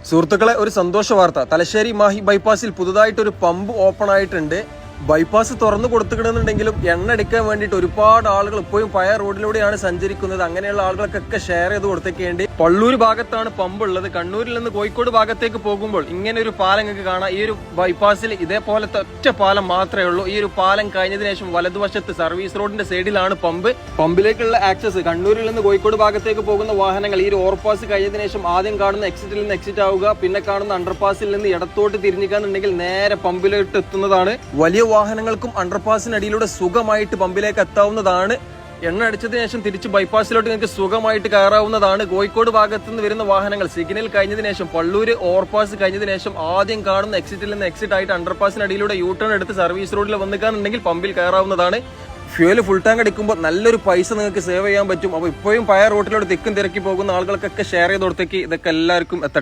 സുഹൃത്തുക്കളെ, ഒരു സന്തോഷ വാർത്ത. തലശ്ശേരി മാഹി ബൈപ്പാസിൽ പുതുതായിട്ടൊരു പമ്പ് ഓപ്പൺ ആയിട്ടുണ്ട്. ബൈപ്പാസ് തുറന്നു കൊടുത്തിട്ടുണ്ടെങ്കിലും എണ്ണ അടിക്കാൻ വേണ്ടിയിട്ട് ഒരുപാട് ആളുകൾ ഇപ്പോഴും പഴയ റോഡിലൂടെയാണ് സഞ്ചരിക്കുന്നത്. അങ്ങനെയുള്ള ആളുകൾക്കൊക്കെ ഷെയർ ചെയ്ത് കൊടുത്തേക്കേണ്ടി പള്ളൂർ ഭാഗത്താണ് പമ്പ് ഉള്ളത്. കണ്ണൂരിൽ നിന്ന് കോഴിക്കോട് ഭാഗത്തേക്ക് പോകുമ്പോൾ ഇങ്ങനെ ഒരു പാലം നിങ്ങൾക്ക് കാണാം. ഈ ഒരു ബൈപ്പാസിൽ ഇതേപോലത്തെ ഒറ്റ പാലം മാത്രമേ ഉള്ളൂ. ഈ ഒരു പാലം കഴിഞ്ഞതിന് ശേഷം വലതുവശത്ത് സർവീസ് റോഡിന്റെ സൈഡിലാണ് പമ്പ്. പമ്പിലേക്കുള്ള ആക്സസ് കണ്ണൂരിൽ നിന്ന് കോഴിക്കോട് ഭാഗത്തേക്ക് പോകുന്ന വാഹനങ്ങൾ ഈ ഒരു ഓവർപാസ് കഴിഞ്ഞതിന് ശേഷം ആദ്യം കാണുന്ന എക്സിറ്റിൽ നിന്ന് എക്സിറ്റ് ആവുക, പിന്നെ കാണുന്ന അണ്ടർപാസിൽ നിന്ന് ഇടത്തോട്ട് തിരിഞ്ഞിക്കാന്നുണ്ടെങ്കിൽ നേരെ പമ്പിലോട്ട് എത്തുന്നതാണ്. വലിയ വാഹനങ്ങൾക്കും അണ്ടർപാസിനടിയിലൂടെ സുഖമായിട്ട് പമ്പിലേക്ക് എത്താവുന്നതാണ്. എണ്ണ അടിച്ചതിന് ശേഷം തിരിച്ച് ബൈപ്പാസിലോട്ട് നിങ്ങൾക്ക് സുഖമായിട്ട് കയറാവുന്നതാണ്. കോഴിക്കോട് ഭാഗത്തു നിന്ന് വരുന്ന വാഹനങ്ങൾ സിഗ്നൽ കഴിഞ്ഞതിന് ശേഷം പള്ളൂര് ഓവർപാസ് കഴിഞ്ഞതിന് ശേഷം ആദ്യം കാണുന്ന എക്സിറ്റിൽ നിന്ന് എക്സിറ്റ് ആയിട്ട് അണ്ടർപാസിനടിയിലൂടെ യൂ ടേൺ എടുത്ത് സർവീസ് റോഡിൽ വന്നിക്കാന്നുണ്ടെങ്കിൽ പമ്പിൽ കയറാവുന്നതാണ്. ഫ്യൂല് ഫുൾ ടാങ്ക് അടിക്കുമ്പോൾ നല്ലൊരു പൈസ നിങ്ങൾക്ക് സേവ് ചെയ്യാൻ പറ്റും. അപ്പോൾ ഇപ്പോഴും പഴയ റോട്ടിലൂടെ തിക്കും തിരക്കി പോകുന്ന ആളുകൾക്കൊക്കെ ഷെയർ ചെയ്ത് കൊടുത്തേക്ക് ഇതൊക്കെ എല്ലാവർക്കും എത്തട്ടെ.